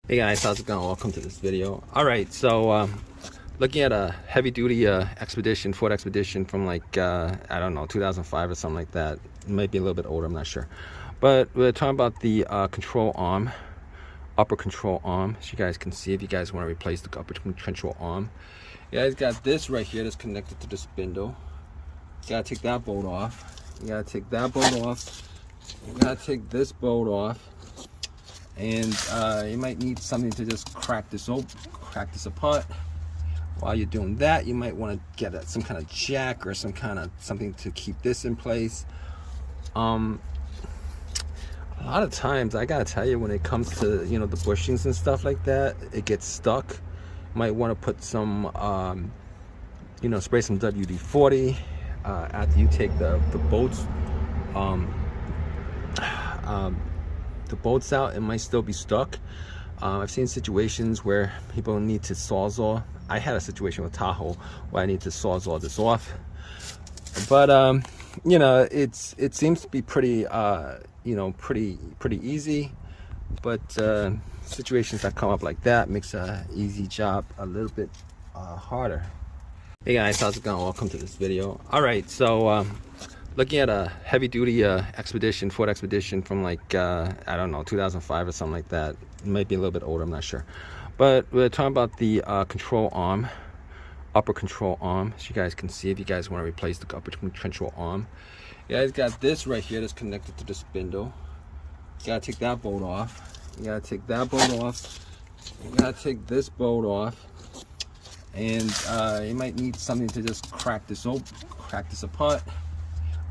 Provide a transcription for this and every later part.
Hey guys, how's it going? Welcome to this video. All right, so looking at a heavy-duty expedition, Ford Expedition from like I don't know, 2005 or something like that. It might be a little bit older, I'm not sure. But we're talking about the control arm, upper control arm. So you guys can see if you guys want to replace the upper control arm. You guys got this right here that's connected to the spindle. You gotta take that bolt off. You gotta take that bolt off. You gotta take this bolt off. And you might need something to just crack this apart. While you're doing that, you might want to get some kind of jack or some kind of something to keep this in place. A lot of times, I gotta tell you, when it comes to the bushings and stuff like that, it gets stuck. You might want to put some spray some WD-40 after you take the bolts. The bolts out, it might still be stuck. I've seen situations where people need to sawzall. I had a situation with Tahoe where I need to sawzall this off, but it seems to be pretty pretty easy. But situations that come up like that makes a easy job a little bit harder. Hey guys, how's it going? Welcome to this video. All right, so looking at a heavy-duty expedition, Ford Expedition from like I don't know, 2005 or something like that. It might be a little bit older, I'm not sure. But we're talking about the control arm, upper control arm. So you guys can see if you guys want to replace the upper control arm. You guys got this right here that's connected to the spindle. You gotta take that bolt off. You gotta take that bolt off. You gotta take this bolt off. And you might need something to just crack this apart.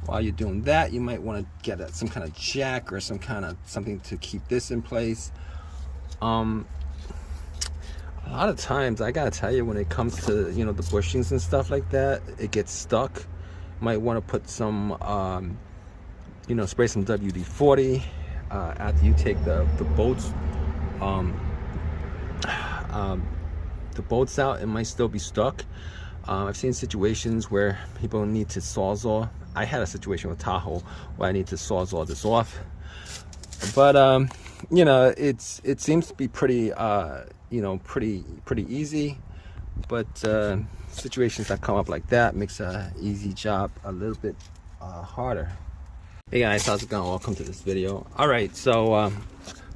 While you're doing that, you might want to get some kind of jack or some kind of something to keep this in place. A lot of times, I gotta tell you, when it comes to the bushings and stuff like that, it gets stuck. You might want to put some spray some WD-40 after you take the bolts out. It might still be stuck. I've seen situations where people need to sawzall. I had a situation with Tahoe where I need to sawzall this off, but it seems to be pretty pretty easy. But situations that come up like that makes a easy job a little bit harder. Hey guys, how's it going? Welcome to this video. All right, so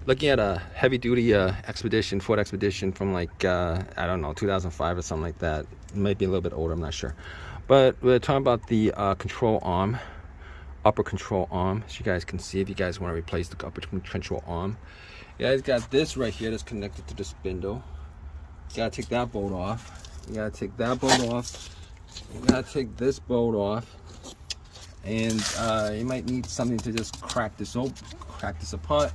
looking at a heavy-duty expedition, Ford Expedition from like I don't know, 2005 or something like that. It might be a little bit older, I'm not sure. But we're talking about the control arm, upper control arm. So you guys can see if you guys want to replace the upper control arm. You guys got this right here that's connected to the spindle. You gotta take that bolt off. You gotta take that bolt off. You gotta take this bolt off. And you might need something to just crack this apart.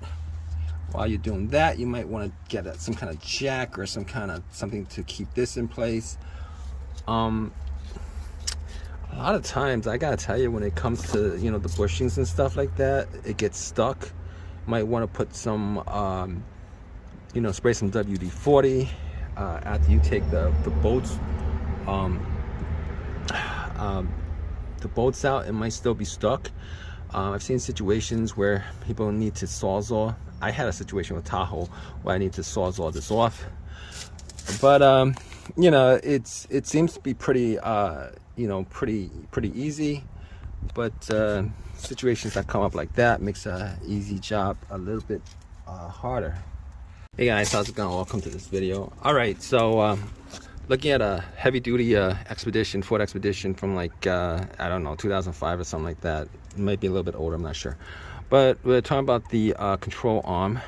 While you're doing that, you might want to get some kind of jack or some kind of something to keep this in place. A lot of times, I gotta tell you, when it comes to the bushings and stuff like that, it gets stuck. You might want to put some spray some WD-40 after you take the bolts out. It might still be stuck. I've seen situations where people need to sawzall. I had a situation with Tahoe where I need to sawzall this off, but it seems to be pretty pretty easy. But situations that come up like that makes a easy job a little bit harder. Hey guys, how's it going? Welcome to this video. All right, so looking at a heavy-duty expedition, Ford Expedition from like I don't know, 2005 or something like that. It might be a little bit older, I'm not sure. But we're talking about the control arm,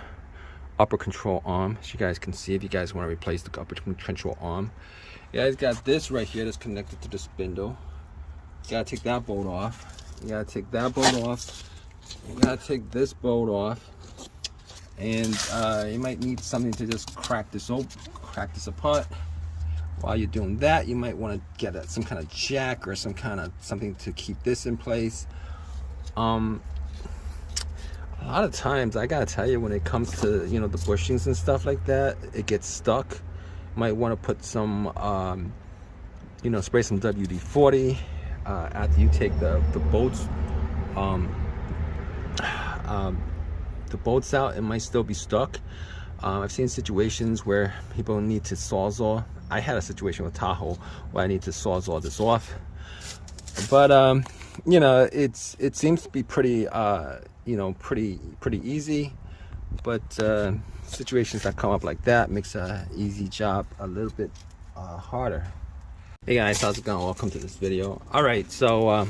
upper control arm. So you guys can see if you guys want to replace the upper control arm. You guys got this right here that's connected to the spindle. You gotta take that bolt off. You gotta take that bolt off. You gotta take this bolt off. And you might need something to just crack this apart. While you're doing that, you might want to get some kind of jack or some kind of something to keep this in place. A lot of times, I gotta tell you, when it comes to the bushings and stuff like that, it gets stuck. You might want to put some spray some WD-40 after you take the bolts the bolts out. It might still be stuck. I've seen situations where people need to sawzall. I had a situation with Tahoe where I need to sawzall this off, but it seems to be pretty pretty easy. But situations that come up like that makes a easy job a little bit harder. Hey guys, how's it going? Welcome to this video. All right, so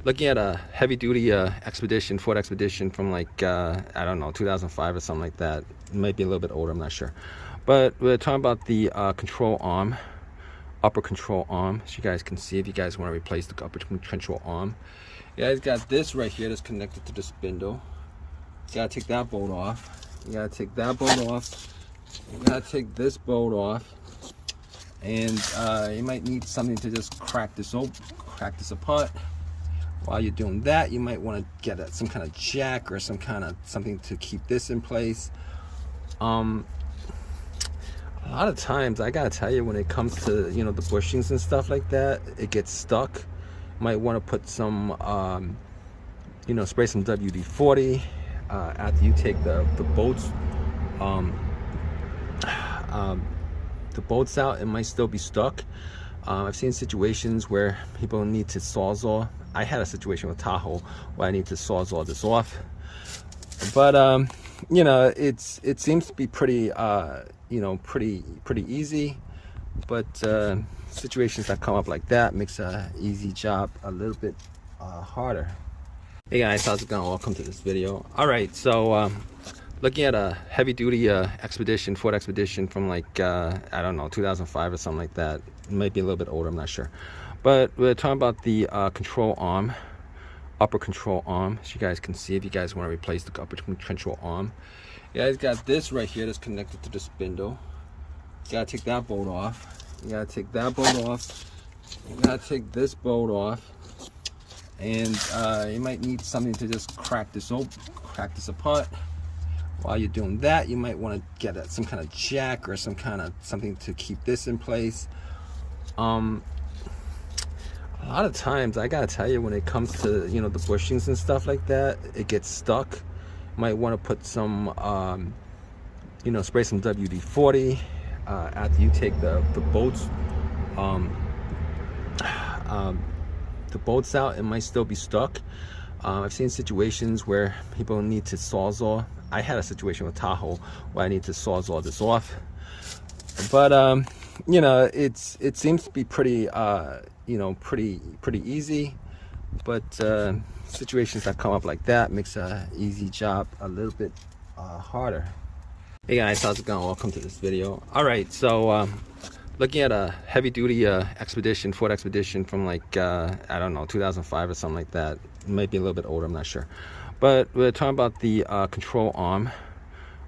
looking at a heavy-duty expedition, Ford Expedition from like I don't know, 2005 or something like that. It might be a little bit older, I'm not sure. But we're talking about the control arm, upper control arm, so you guys can see if you guys want to replace the upper control arm. You guys got this right here that's connected to the spindle. You gotta take that bolt off. You gotta take that bolt off. You gotta take this bolt off. And you might need something to just crack this apart. While you're doing that, you might want to get some kind of jack or some kind of something to keep this in place. A lot of times, I gotta tell you, when it comes to the bushings and stuff like that, it gets stuck. You might want to put some spray some WD-40 after you take the bolts out. It might still be stuck. I've seen situations where people need to sawzall. I had a situation with Tahoe where I need to sawzall this off, but it seems to be pretty pretty easy. But situations that come up like that makes a easy job a little bit harder. Hey guys, how's it going? Welcome to this video. All right, so looking at a heavy-duty expedition, Ford Expedition from like I don't know, 2005 or something like that. It might be a little bit older, I'm not sure. But we're talking about the control arm, upper control arm, so you guys can see if you guys want to replace the upper control arm. You guys got this right here that's connected to the spindle. You gotta take that bolt off. You gotta take that bolt off. You gotta take this bolt off. And you might need something to just crack this apart. While you're doing that, you might want to get some kind of jack or some kind of something to keep this in place. A lot of times, I gotta tell you, when it comes to the bushings and stuff like that, it gets stuck. You might want to put some spray some WD-40 after you take the bolts out. It might still be stuck. I've seen situations where people need to sawzall. I had a situation with Tahoe where I need to sawzall this off, but it seems to be pretty pretty easy. But situations that come up like that makes a easy job a little bit harder. Hey guys, how's it going? Welcome to this video. All right, so looking at a heavy-duty expedition, Ford Expedition from like I don't know, 2005 or something like that. It might be a little bit older, I'm not sure. But we're talking about the control arm,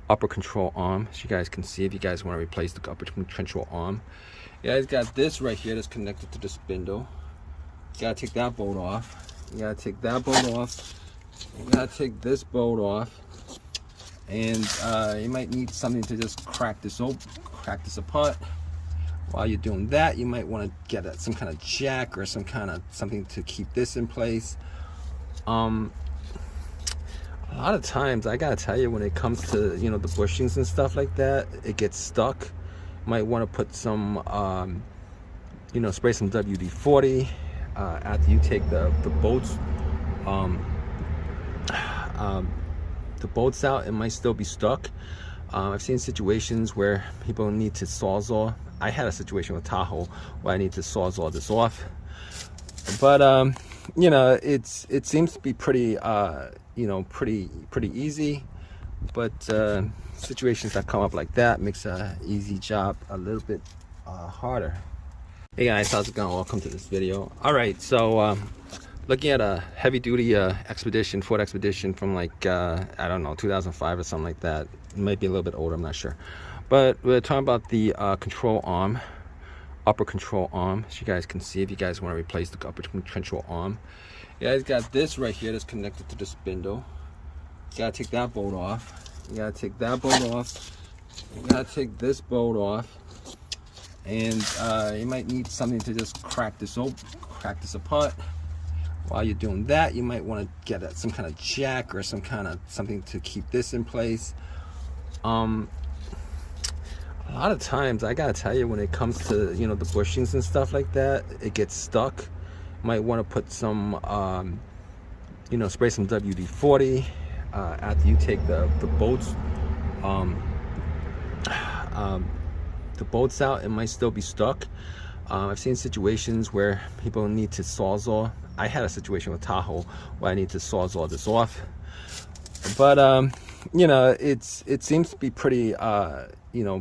upper control arm, so you guys can see if you guys want to replace the upper control arm. You guys got this right here that's connected to the spindle. You gotta take that bolt off. You gotta take that bolt off. You gotta take this bolt off. And you might need something to just crack this apart. While you're doing that, you might want to get some kind of jack or some kind of something to keep this in place. A lot of times, I gotta tell you, when it comes to the bushings and stuff like that, it gets stuck. You might want to put some spray some WD-40 after you take the bolts out. It might still be stuck. I've seen situations where people need to sawzall. I had a situation with Tahoe where I need to sawzall this off, but it seems to be pretty pretty easy. But situations that come up like that makes a easy job a little bit harder. Hey guys, how's it going? Welcome to this video. All right, so looking at a heavy-duty expedition, Ford Expedition from like I don't know, 2005 or something like that. It might be a little bit older, I'm not sure. But we're talking about the control arm, upper control arm, so you guys can see if you guys want to replace the upper control arm. You guys got this right here that's connected to the spindle. You gotta take that bolt off. You gotta take that bolt off. You gotta take this bolt off. And you might need something to just crack this apart. While you're doing that, you might want to get some kind of jack or some kind of something to keep this in place. A A lot of times, I gotta tell you, when it comes to the bushings and stuff like that, it gets stuck. Might want to put some spray some WD-40 after you take the bolts the bolts out. It might still be stuck. I've seen situations where people need to sawzall. I had a situation with Tahoe where I need to sawzall this off, but it seems to be pretty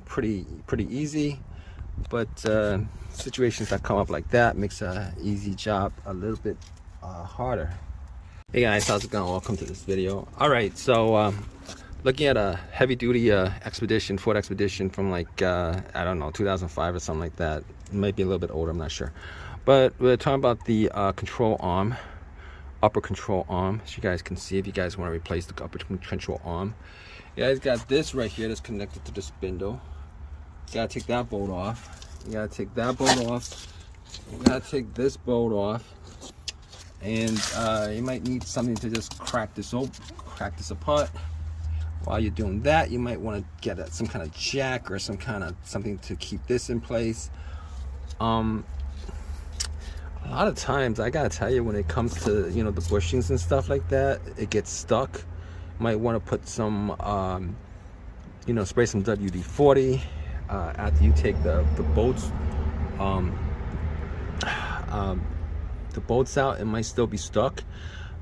pretty easy. But situations that come up like that makes a easy job a little bit harder. Hey guys, how's it going? Welcome to this video. All right, so looking at a heavy duty expedition, Ford Expedition from like I don't know, 2005 or something like that. It might be a little bit older, I'm not sure. But we're talking about the control arm, upper control arm. As you guys can see, if you guys want to replace the upper control arm, you guys got this right here that's connected to the spindle. You gotta take that bolt off. You gotta take that bolt off. You gotta take this bolt off. And you might need something to just crack this apart. While you're doing that, you might want to get some kind of jack or something to keep this in place. A lot of times, I gotta tell you, when it comes to the bushings and stuff like that, it gets stuck. Might want to put some spray some WD-40 after you take the bolts out. It might still be stuck.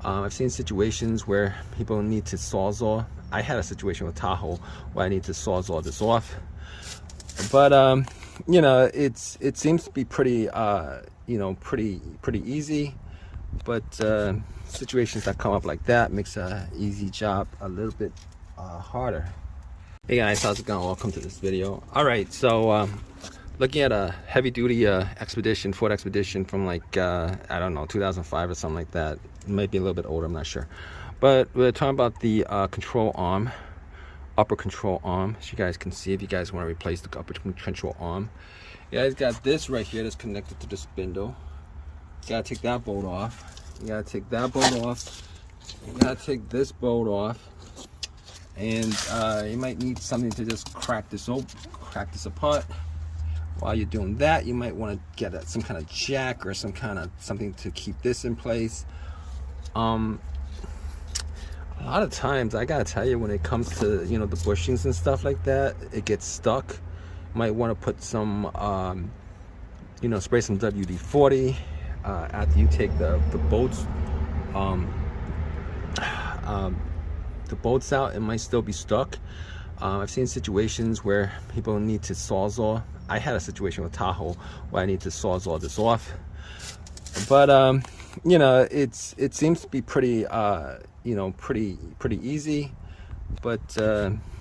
I've seen situations where people need to sawzall. I had a situation with Tahoe where I need to sawzall this off, but it seems to be pretty pretty easy. But situations that come up like that makes a easy job a little bit harder. Hey guys, how's it going? Welcome to this video. All right, so looking at a heavy duty expedition, Ford Expedition from like I don't know, 2005 or something like that. It might be a little bit older, I'm not sure. But we're talking about the control arm, upper control arm. As you guys can see, if you guys want to replace the upper control arm, you guys got this right here that's connected to the spindle. You gotta take that bolt off. You gotta take that bolt off. You gotta take this bolt off. And you might need something to just crack this apart. While you're doing that, you might want to get some kind of jack or something to keep this in place. A lot of times, I gotta tell you, when it comes to the bushings and stuff like that, it gets stuck. Might want to put some spray some WD-40 after you take the bolts out. It might still be stuck. I've seen situations where people need to sawzall. I had a situation with Tahoe where I need to sawzall this off, but it seems to be pretty pretty easy. But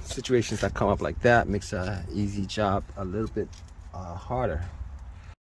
situations that come up like that makes a easy job a little bit harder.